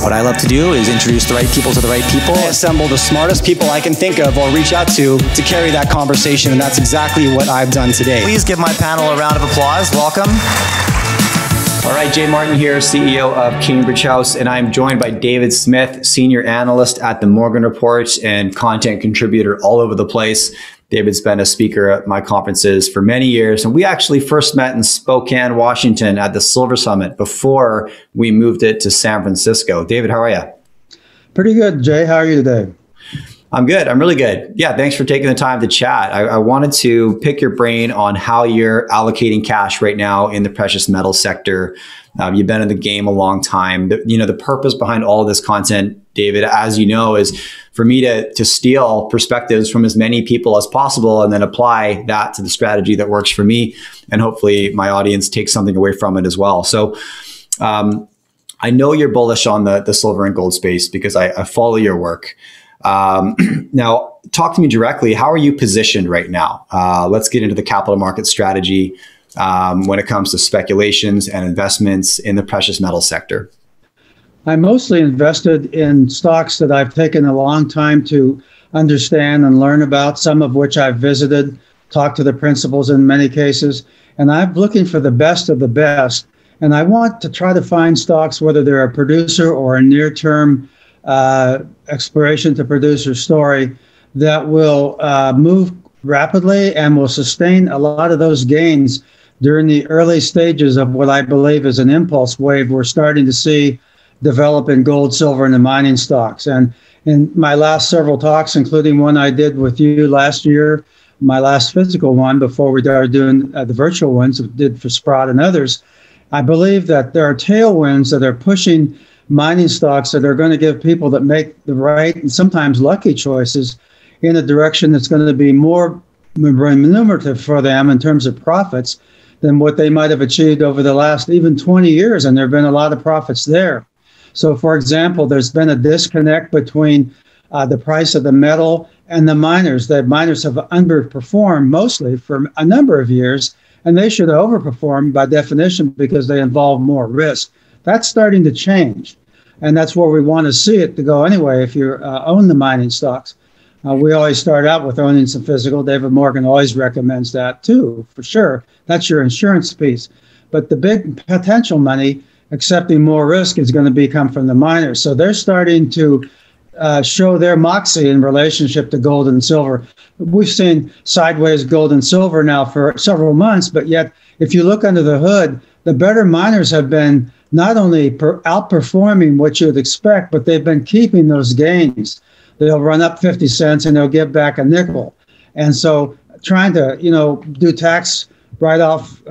What I love to do is introduce the right people to the right people. I assemble the smartest people I can think of or reach out to carry that conversation, and that's exactly what I've done today. Please give my panel a round of applause. Welcome. All right, Jay Martin here, CEO of Cambridge House, and I'm joined by David Smith, Senior Analyst at the Morgan Report and content contributor all over the place. David's been a speaker at my conferences for many years, and we actually first met in Spokane, Washington at the Silver Summit before we moved it to San Francisco. David, how are you? Pretty good, Jay. How are you today? I'm good. I'm really good. Yeah, thanks for taking the time to chat. I wanted to pick your brain on how you're allocating cash right now in the precious metal sector. You've been in the game a long time. The purpose behind all of this content, David, as you know, is for me to steal perspectives from as many people as possible and then apply that to the strategy that works for me. And hopefully my audience takes something away from it as well. So I know you're bullish on the silver and gold space because I follow your work. Now, talk to me directly. How are you positioned right now? Let's get into the capital market strategy when it comes to speculations and investments in the precious metal sector. I'm mostly invested in stocks that I've taken a long time to understand and learn about, some of which I've visited, talked to the principals in many cases, and I'm looking for the best of the best. And I want to try to find stocks, whether they're a producer or a near-term exploration to producer story, that will move rapidly and will sustain a lot of those gains during the early stages of what I believe is an impulse wave we're starting to see develop in gold, silver, and the mining stocks. And in my last several talks, including one I did with you last year, my last physical one before we started doing the virtual ones we did for Sprott and others, I believe that there are tailwinds that are pushing mining stocks that are going to give people that make the right and sometimes lucky choices in a direction that's going to be more remunerative for them in terms of profits than what they might have achieved over the last even 20 years. And there have been a lot of profits there. So, for example, there's been a disconnect between the price of the metal and the miners. The miners have underperformed mostly for a number of years, and they should overperform by definition because they involve more risk. That's starting to change, and that's where we want to see it to go anyway if you own the mining stocks. We always start out with owning some physical. David Morgan always recommends that too, for sure. That's your insurance piece. But the big potential money, accepting more risk, is going to come from the miners. So they're starting to show their moxie in relationship to gold and silver. We've seen sideways gold and silver now for several months, but yet if you look under the hood, the better miners have been not only outperforming what you would expect, but they've been keeping those gains. They'll run up 50 cents and they'll give back a nickel. And so trying to, do tax write-off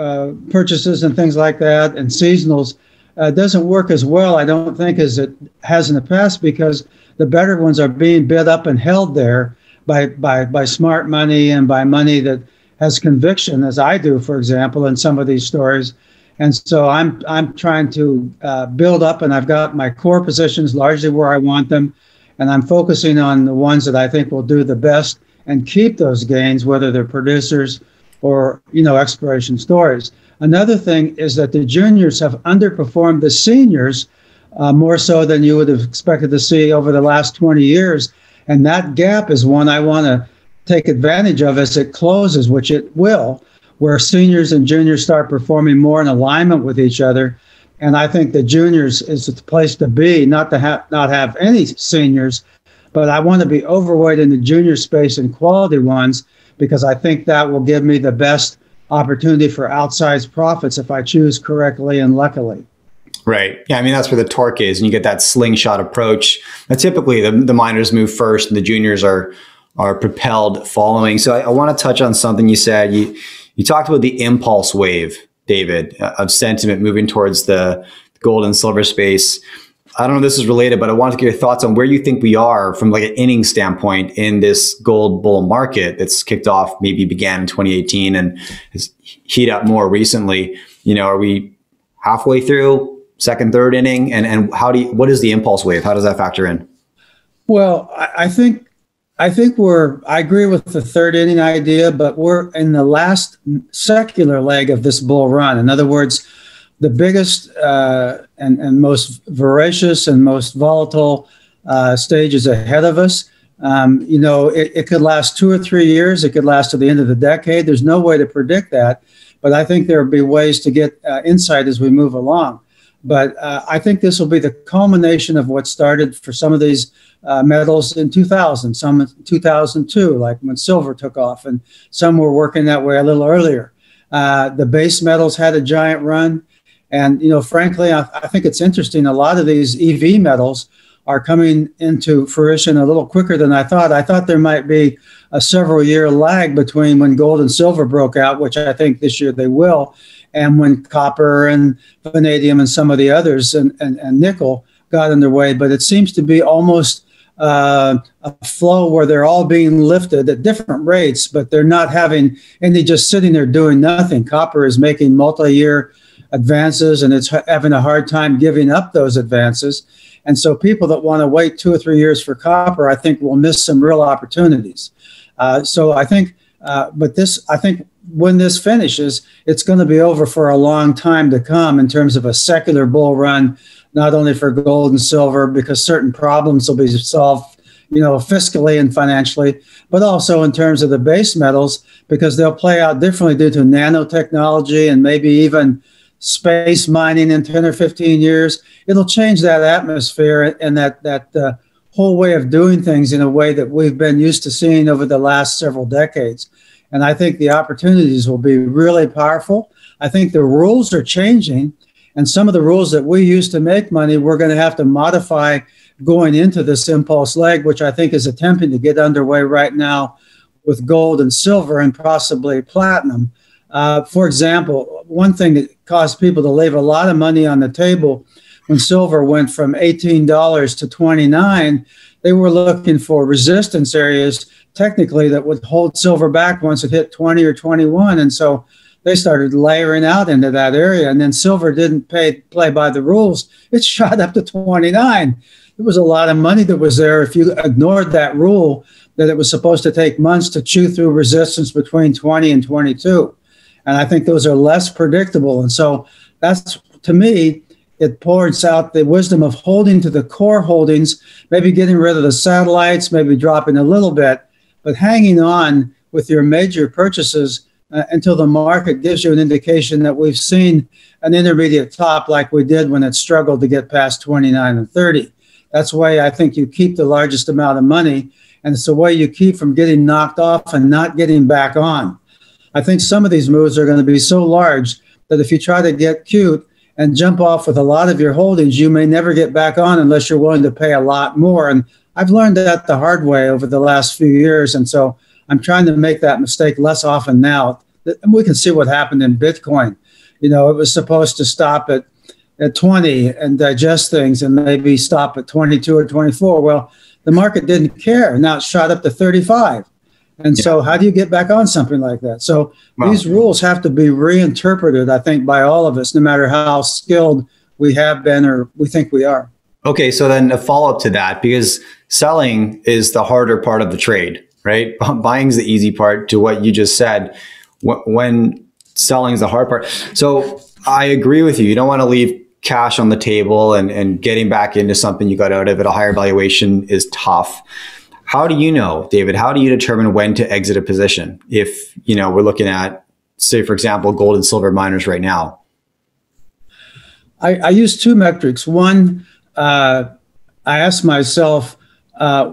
purchases and things like that and seasonals doesn't work as well, I don't think, as it has in the past, because the better ones are being bid up and held there by smart money and by money that has conviction, as I do, for example, in some of these stories. And so I'm trying to build up, and I've got my core positions largely where I want them, and I'm focusing on the ones that I think will do the best and keep those gains, whether they're producers or exploration stories. Another thing is that the juniors have underperformed the seniors more so than you would have expected to see over the last 20 years, and that gap is one I want to take advantage of as it closes, which it will, where seniors and juniors start performing more in alignment with each other. And I think the juniors is the place to be, not to not have any seniors, but I want to be overweight in the junior space and quality ones, because I think that will give me the best opportunity for outsized profits if I choose correctly and luckily. Right. Yeah, I mean, that's where the torque is, and you get that slingshot approach. Now, typically, the miners move first, and the juniors are propelled following. So I want to touch on something you said. You talked about the impulse wave, David, of sentiment moving towards the gold and silver space. I don't know if this is related, but I want to get your thoughts on where you think we are from like an inning standpoint in this gold bull market that's kicked off, maybe began in 2018 and has heated up more recently. Are we halfway through, second, third inning? And what is the impulse wave? How does that factor in? Well, I think I agree with the third inning idea, but we're in the last secular leg of this bull run. In other words, the biggest and most voracious and most volatile stage is ahead of us. It could last 2 or 3 years. It could last to the end of the decade. There's no way to predict that. But I think there will be ways to get insight as we move along. But I think this will be the culmination of what started for some of these metals in 2000, some in 2002, like when silver took off, and some were working that way a little earlier. The base metals had a giant run. And, frankly, I think it's interesting. A lot of these EV metals are coming into fruition a little quicker than I thought. I thought there might be a several-year lag between when gold and silver broke out, which I think this year they will, and when copper and vanadium and some of the others and nickel got underway. But it seems to be almost a flow where they're all being lifted at different rates, but they're not having any just sitting there doing nothing. Copper is making multi-year advances, and it's having a hard time giving up those advances. And so people that want to wait 2 or 3 years for copper, I think, will miss some real opportunities. So I think, I think when this finishes, it's going to be over for a long time to come in terms of a secular bull run, not only for gold and silver, because certain problems will be solved, fiscally and financially, but also in terms of the base metals, because they'll play out differently due to nanotechnology and maybe even space mining in 10 or 15 years. It'll change that atmosphere and that whole way of doing things in a way that we've been used to seeing over the last several decades. And I think the opportunities will be really powerful. I think the rules are changing, and some of the rules that we use to make money, we're going to have to modify going into this impulse leg, which I think is attempting to get underway right now with gold and silver and possibly platinum. For example, one thing that caused people to leave a lot of money on the table when silver went from $18 to $29, they were looking for resistance areas technically that would hold silver back once it hit 20 or 21. And so they started layering out into that area. And then silver didn't play by the rules. It shot up to 29. There was a lot of money that was there if you ignored that rule that it was supposed to take months to chew through resistance between 20 and 22. And I think those are less predictable. And so that's, to me, it pours out the wisdom of holding to the core holdings, maybe getting rid of the satellites, maybe dropping a little bit, but hanging on with your major purchases until the market gives you an indication that we've seen an intermediate top like we did when it struggled to get past 29 and 30. That's the way I think you keep the largest amount of money, and it's the way you keep from getting knocked off and not getting back on. I think some of these moves are going to be so large that if you try to get cute and jump off with a lot of your holdings, you may never get back on unless you're willing to pay a lot more. And I've learned that the hard way over the last few years. And so I'm trying to make that mistake less often now. And we can see what happened in Bitcoin. It was supposed to stop at 20 and digest things and maybe stop at 22 or 24. Well, the market didn't care. Now it's shot up to 35. And so how do you get back on something like that? So these rules have to be reinterpreted, I think, by all of us, no matter how skilled we have been or we think we are. Okay, so then a follow-up to that, because selling is the harder part of the trade, right? Buying is the easy part, to what you just said, when selling is the hard part. So I agree with you. You don't want to leave cash on the table, and getting back into something you got out of at a higher valuation is tough. How do you know, David, how do you determine when to exit a position? If, we're looking at, say, for example, gold and silver miners right now. I use two metrics. One, I ask myself, are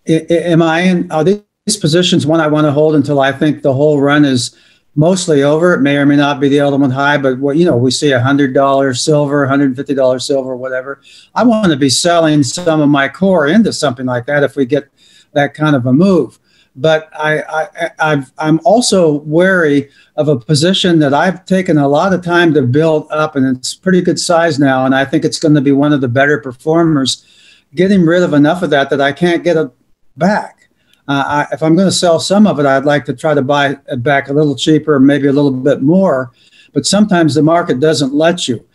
these positions one I want to hold until I think the whole run is mostly over? It may or may not be the ultimate high, but we see $100 silver, $150 silver, whatever. I want to be selling some of my core into something like that if we get that kind of a move. But I'm also wary of a position that I've taken a lot of time to build up, and it's pretty good size now, and I think it's going to be one of the better performers, getting rid of enough of that I can't get it back. If I'm going to sell some of it, I'd like to try to buy it back a little cheaper, maybe a little bit more, but sometimes the market doesn't let you.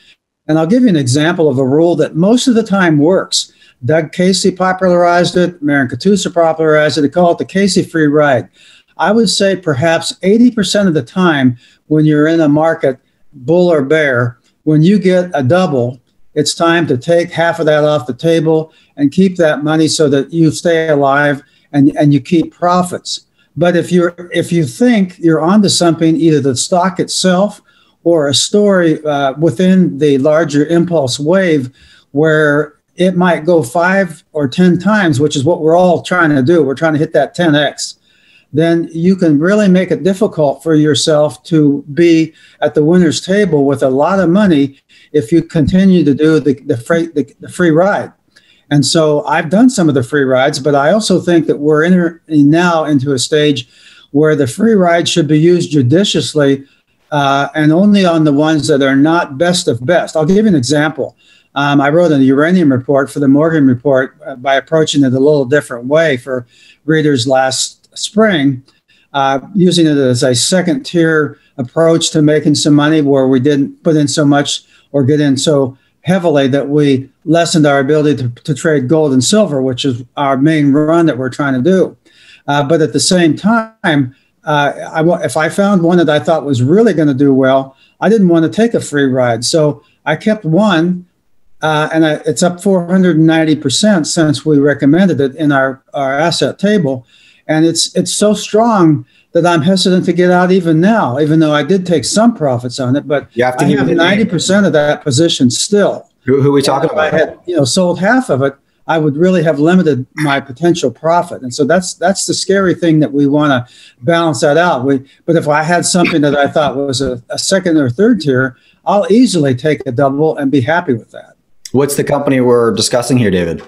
And I'll give you an example of a rule that most of the time works. Doug Casey popularized it. Marin Katusa popularized it. They call it the Casey free ride. I would say perhaps 80% of the time when you're in a market, bull or bear, when you get a double, it's time to take half of that off the table and keep that money so that you stay alive and you keep profits. But if you think you're onto something, either the stock itself or a story within the larger impulse wave where it might go 5 or 10 times, which is what we're all trying to do. We're trying to hit that 10x. Then you can really make it difficult for yourself to be at the winner's table with a lot of money if you continue to do the free ride. And so I've done some of the free rides, but I also think that we're entering now into a stage where the free ride should be used judiciously and only on the ones that are not best of best. I'll give you an example. I wrote a uranium report for the Morgan Report by approaching it a little different way for readers last spring, using it as a second tier approach to making some money where we didn't put in so much or get in so heavily that we lessened our ability to trade gold and silver, which is our main run that we're trying to do. But at the same time, if I found one that I thought was really going to do well, I didn't want to take a free ride. So I kept one, and it's up 490% since we recommended it in our asset table. And it's so strong that I'm hesitant to get out even now, even though I did take some profits on it. But I have 90% of that position still. Who are we talking about? If I had sold half of it, I would really have limited my potential profit. And so that's the scary thing that we want to balance that out. But if I had something that I thought was a second or third tier, I'll easily take a double and be happy with that. What's the company we're discussing here, David?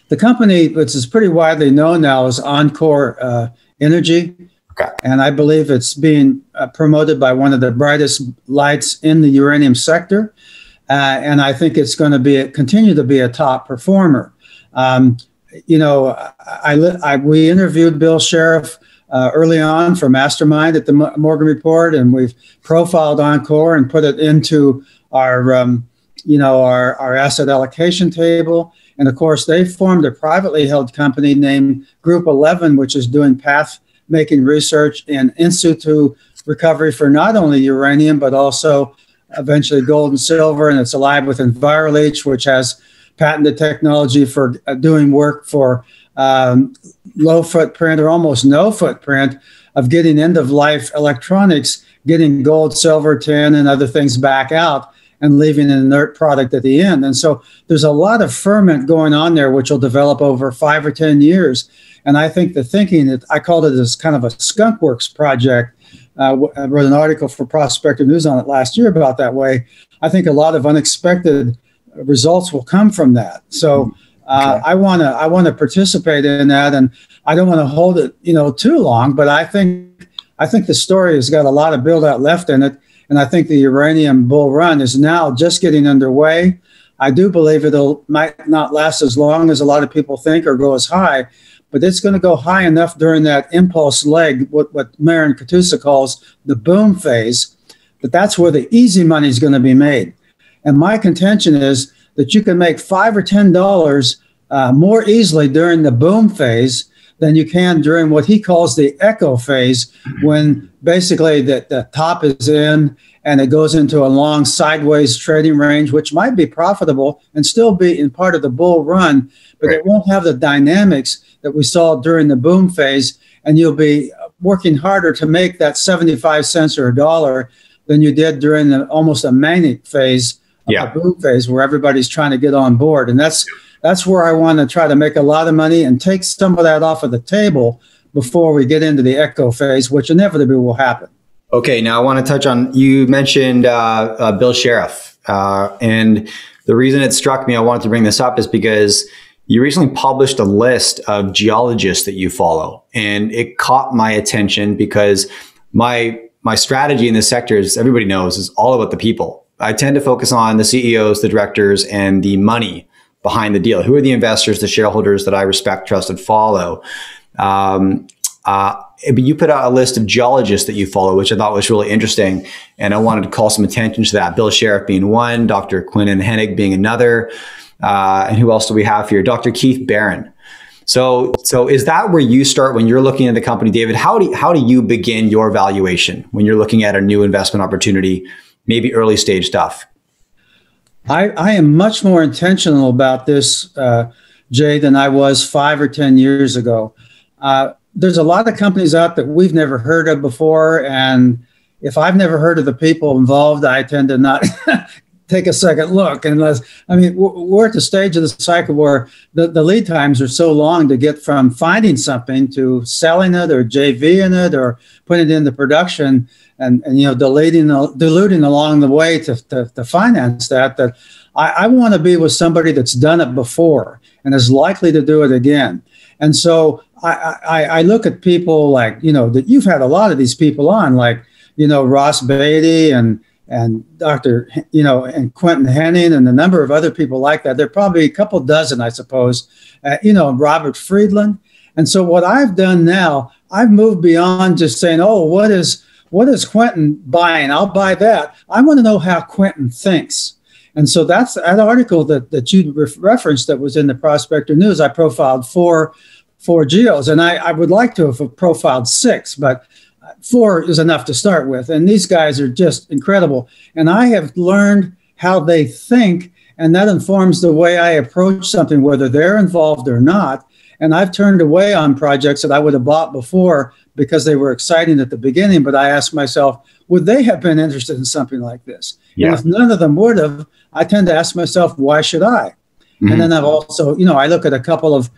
The company, which is pretty widely known now, is Encore Energy. Okay. And I believe it's being promoted by one of the brightest lights in the uranium sector. And I think it's going to continue to be a top performer. We interviewed Bill Sheriff early on for Mastermind at the Morgan Report, and we've profiled Encore and put it into our asset allocation table. And of course, they formed a privately held company named Group 11, which is doing path-making research in situ recovery for not only uranium, but also eventually gold and silver. And it's allied with EnviroLeach, which has patented technology for doing work for low footprint or almost no footprint of getting end-of-life electronics, getting gold, silver, tin, and other things back out, and leaving an inert product at the end. And so there's a lot of ferment going on there, which will develop over 5 or 10 years. And I think the thinking that I called it as kind of a skunk works project. I wrote an article for Prospective News on it last year about that way. I think a lot of unexpected results will come from that. So I want to participate in that, and I don't want to hold it, too long. But I think the story has got a lot of build out left in it. And I think the uranium bull run is now just getting underway. I do believe might not last as long as a lot of people think or go as high, but it's going to go high enough during that impulse leg, what Marin Katusa calls the boom phase, that's where the easy money is going to be made. And my contention is that you can make $5 or $10 more easily during the boom phase than you can during what he calls the echo phase, when basically the top is in and it goes into a long sideways trading range, which might be profitable and still be in part of the bull run, but it won't have the dynamics that we saw during the boom phase. And you'll be working harder to make that 75 cents or $1 than you did during almost a manic phase, a boom phase, where everybody's trying to get on board. And that's where I want to try to make a lot of money and take some of that off of the table before we get into the echo phase, which inevitably will happen. Okay, now I want to touch on, you mentioned Bill Sheriff. And the reason it struck me, I wanted to bring this up, is because you recently published a list of geologists that you follow. And it caught my attention because my strategy in this sector, as everybody knows, is all about the people. I tend to focus on the CEOs, the directors, and the money behind the deal. Who are the investors, the shareholders that I respect, trust, and follow? But you put out a list of geologists that you follow, which I thought was really interesting. And I wanted to call some attention to that. Bill Sheriff being one, Dr. Quinnan Hennig being another. And who else do we have here? Dr. Keith Barron. So is that where you start when you're looking at the company, David? How do you begin your valuation when you're looking at a new investment opportunity, maybe early stage stuff? I am much more intentional about this, Jay, than I was 5 or 10 years ago. There's a lot of companies out that we've never heard of before. And if I've never heard of the people involved, I tend to not take a second look. Unless, I mean, we're at the stage of the cycle where the lead times are so long to get from finding something to selling it or JVing it or putting it into production and diluting along the way to finance that I want to be with somebody that's done it before and is likely to do it again. And so I look at people like, that you've had a lot of these people on, like, Ross Beatty and Dr. and Quentin Henning and a number of other people like that. There are probably a couple dozen, I suppose, Robert Friedland. And so what I've done now, I've moved beyond just saying, oh, what is Quentin buying? I'll buy that. I want to know how Quentin thinks. And so that's that article that you referenced that was in the Prospector News. I profiled four geos, and I would like to have profiled 6, but 4 is enough to start with. And these guys are just incredible. And I have learned how they think, and that informs the way I approach something, whether they're involved or not. And I've turned away on projects that I would have bought before because they were exciting at the beginning. But I asked myself, would they have been interested in something like this? Yeah. And if none of them would have, I tend to ask myself, why should I? Mm-hmm. And then I've also, I look at a couple of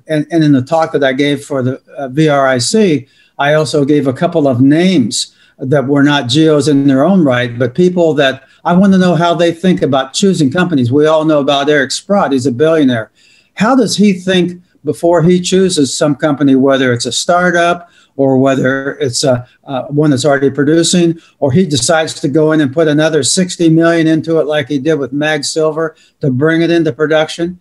and in the talk that I gave for the VRIC, I also gave a couple of names that were not geos in their own right, but people that I want to know how they think about choosing companies. We all know about Eric Sprott. He's a billionaire. How does he think before he chooses some company, whether it's a startup or whether it's one that's already producing, or he decides to go in and put another 60 million into it like he did with Mag Silver to bring it into production?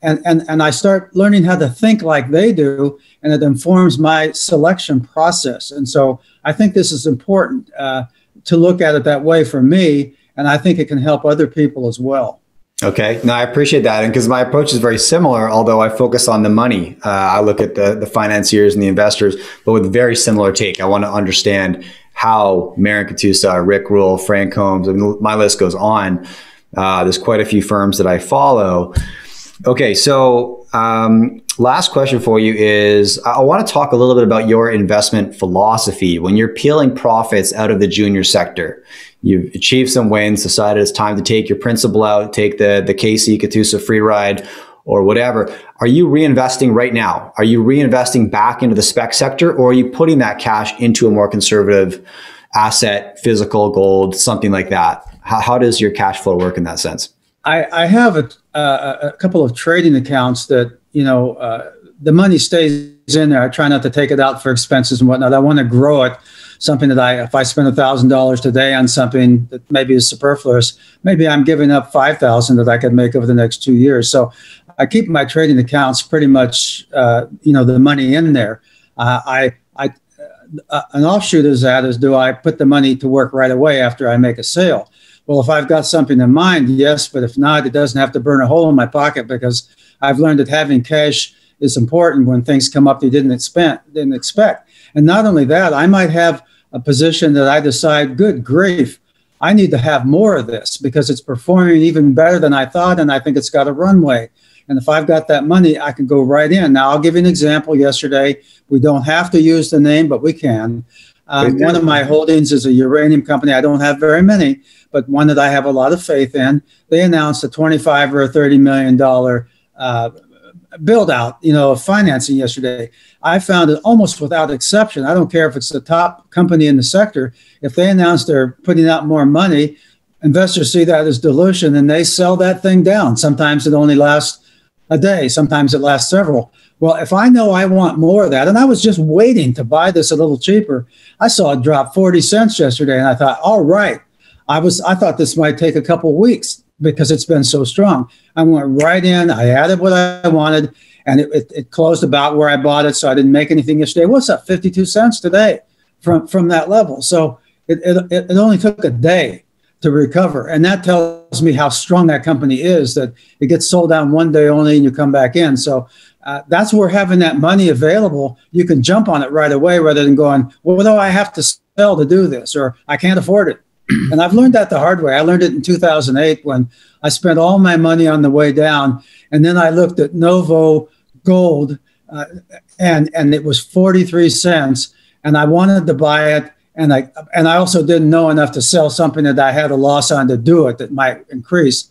And I start learning how to think like they do, and it informs my selection process. And so I think this is important to look at it that way for me, and I think it can help other people as well. Okay. No, I appreciate that. And because my approach is very similar, although I focus on the money. I look at the financiers and the investors, but with a very similar take. I want to understand how Marin Katusa, Rick Rule, Frank Holmes, my list goes on. There's quite a few firms that I follow. Okay. So last question for you is, I want to talk a little bit about your investment philosophy. When you're peeling profits out of the junior sector, you've achieved some wins, decided it's time to take your principal out, take the KC Katusa free ride or whatever. Are you reinvesting right now? Are you reinvesting back into the spec sector, or are you putting that cash into a more conservative asset, physical gold, something like that? How does your cash flow work in that sense? I have a couple of trading accounts that, the money stays in there. I try not to take it out for expenses and whatnot. I want to grow it. Something that if I spend $1,000 today on something that maybe is superfluous, maybe I'm giving up $5,000 that I could make over the next 2 years. So I keep my trading accounts pretty much, the money in there. An offshoot of that is, do I put the money to work right away after I make a sale? Well, if I've got something in mind, yes, but if not, it doesn't have to burn a hole in my pocket, because I've learned that having cash is important when things come up you didn't expect. And not only that, I might have a position that I decide, good grief, I need to have more of this because it's performing even better than I thought, and I think it's got a runway. And if I've got that money, I can go right in. Now, I'll give you an example. Yesterday, we don't have to use the name, but we can. One of my holdings is a uranium company. I don't have very many, but one that I have a lot of faith in. They announced a $25 or $30 million build out, of financing yesterday. I found it almost without exception. I don't care if it's the top company in the sector. If they announce they're putting out more money, investors see that as dilution and they sell that thing down. Sometimes it only lasts a day. Sometimes it lasts several. Well, if I know I want more of that, and I was just waiting to buy this a little cheaper, I saw it drop 40 cents yesterday, and I thought, all right. I thought this might take a couple of weeks because it's been so strong. I went right in. I added what I wanted, and it closed about where I bought it, so I didn't make anything yesterday. What's up? 52 cents today from that level. So it only took a day to recover, and that tells me how strong that company is, that it gets sold down one day only and you come back in. So that's where having that money available, you can jump on it right away rather than going, well, what do I have to sell to do this? Or I can't afford it. And I've learned that the hard way. I learned it in 2008 when I spent all my money on the way down. And then I looked at Novo Gold and it was 43 cents. And I wanted to buy it. And I also didn't know enough to sell something that I had a loss on to do it that might increase.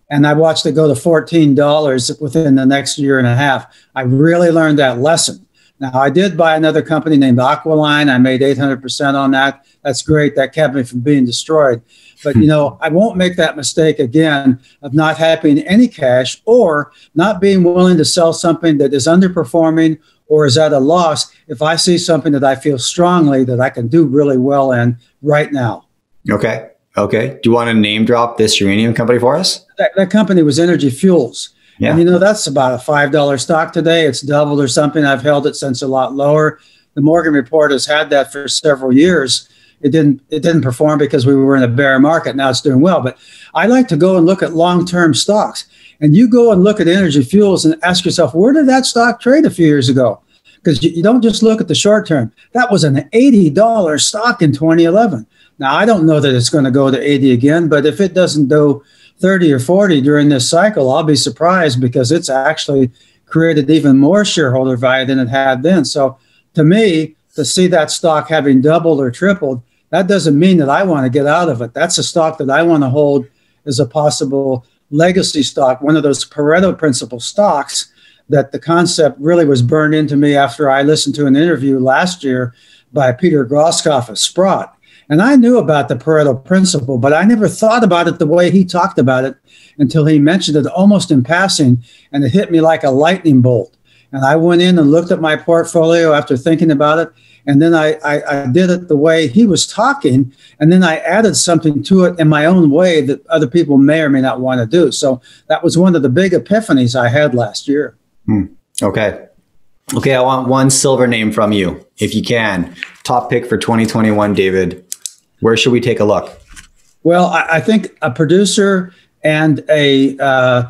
And I watched it go to $14 within the next year and a half. I really learned that lesson. Now, I did buy another company named Aqualine. I made 800% on that. That's great. That kept me from being destroyed. But, I won't make that mistake again of not having any cash or not being willing to sell something that is underperforming or is at a loss if I see something that I feel strongly that I can do really well in right now. Okay. Do you want to name drop this uranium company for us? That company was Energy Fuels. Yeah. And, that's about a $5 stock today. It's doubled or something. I've held it since a lot lower. The Morgan Report has had that for several years. It didn't perform because we were in a bear market. Now it's doing well. But I like to go and look at long-term stocks. And you go and look at Energy Fuels and ask yourself, where did that stock trade a few years ago? Because you don't just look at the short term. That was an $80 stock in 2011. Now, I don't know that it's going to go to 80 again, but if it doesn't go 30 or 40 during this cycle, I'll be surprised because it's actually created even more shareholder value than it had then. So to me, to see that stock having doubled or tripled, that doesn't mean that I want to get out of it. That's a stock that I want to hold as a possible legacy stock, one of those Pareto principle stocks that the concept really was burned into me after I listened to an interview last year by Peter Groskopf of Sprott. And I knew about the Pareto principle, but I never thought about it the way he talked about it until he mentioned it almost in passing, and it hit me like a lightning bolt. And I went in and looked at my portfolio after thinking about it, and then I did it the way he was talking, and then I added something to it in my own way that other people may or may not want to do. So that was one of the big epiphanies I had last year. Okay, I want one silver name from you, if you can. Top pick for 2021, David. Where should we take a look? Well, I think a producer and an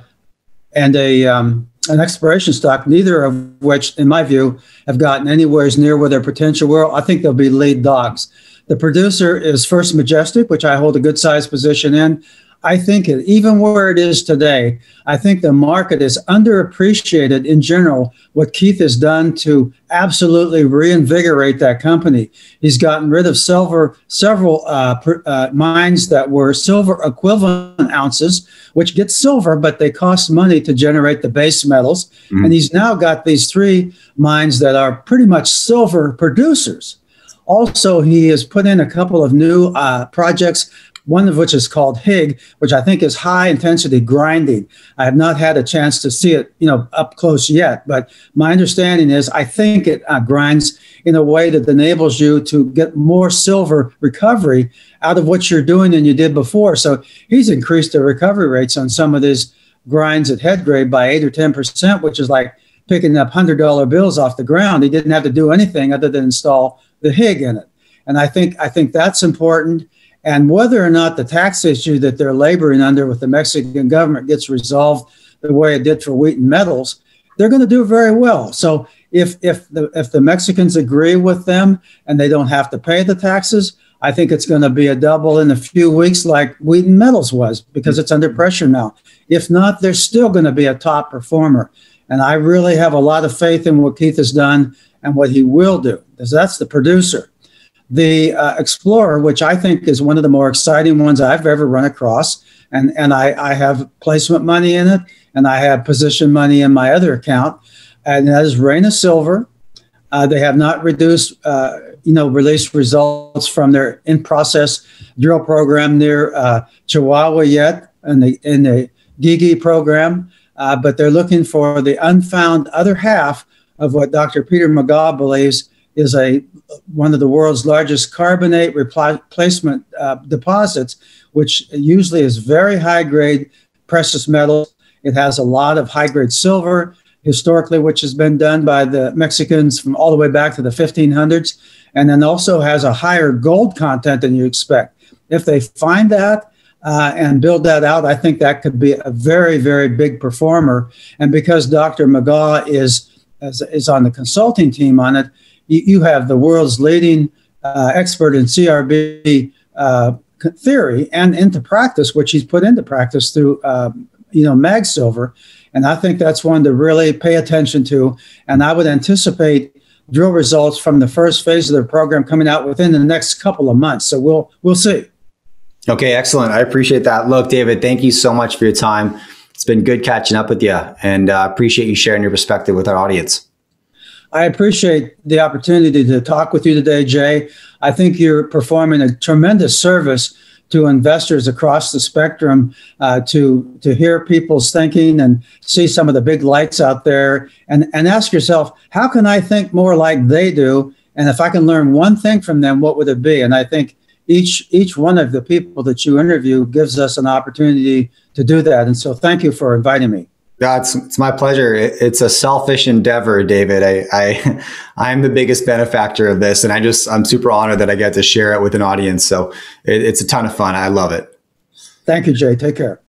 exploration stock, neither of which, in my view, have gotten anywhere near where their potential were. I think they'll be lead dogs. The producer is First Majestic, which I hold a good size position in. I think even where it is today, I think the market is underappreciated in general, what Keith has done to absolutely reinvigorate that company. He's gotten rid of several mines that were silver equivalent ounces, which get silver, but they cost money to generate the base metals. And he's now got these 3 mines that are pretty much silver producers. Also, he has put in a couple of new projects, one of which is called HIG, which I think is high intensity grinding. I have not had a chance to see it, up close yet, but my understanding is I think it grinds in a way that enables you to get more silver recovery out of what you're doing than you did before. So he's increased the recovery rates on some of these grinds at head grade by 8 or 10%, which is like picking up $100 bills off the ground. He didn't have to do anything other than install the HIG in it. And I think that's important. And whether or not the tax issue that they're laboring under with the Mexican government gets resolved the way it did for Wheaton Metals, they're going to do very well. So if the Mexicans agree with them and they don't have to pay the taxes, I think it's going to be a double in a few weeks like Wheaton Metals was, because it's under pressure now. If not, they're still going to be a top performer. And I really have a lot of faith in what Keith has done and what he will do, because that's the producer. The Explorer, which I think is one of the more exciting ones I've ever run across, and I have placement money in it, and I have position money in my other account, and that is Reina Silver. They have not released results from their in-process drill program near Chihuahua yet, in the Gigi program, but they're looking for the unfound other half of what Dr. Peter McGaw believes is one of the world's largest carbonate replacement deposits, which usually is very high-grade precious metals. It has a lot of high-grade silver, historically, which has been done by the Mexicans from all the way back to the 1500s, and then also has a higher gold content than you expect. If they find that and build that out, I think that could be a very, very big performer. And because Dr. McGaw is on the consulting team on it, you have the world's leading expert in CRB theory and into practice, which he's put into practice through, mag silver. And I think that's one to really pay attention to. And I would anticipate drill results from the first phase of the program coming out within the next couple of months. So we'll see. Okay, excellent. I appreciate that. Look, David, thank you so much for your time. It's been good catching up with you, and I appreciate you sharing your perspective with our audience. I appreciate the opportunity to talk with you today, Jay. I think you're performing a tremendous service to investors across the spectrum, to hear people's thinking and see some of the big lights out there, and ask yourself, how can I think more like they do? And if I can learn one thing from them, what would it be? And I think each one of the people that you interview gives us an opportunity to do that. And so thank you for inviting me. Yeah, it's my pleasure. It's a selfish endeavor, David. I'm the biggest benefactor of this, and I'm super honored that I get to share it with an audience. So it's a ton of fun. I love it. Thank you, Jay. Take care.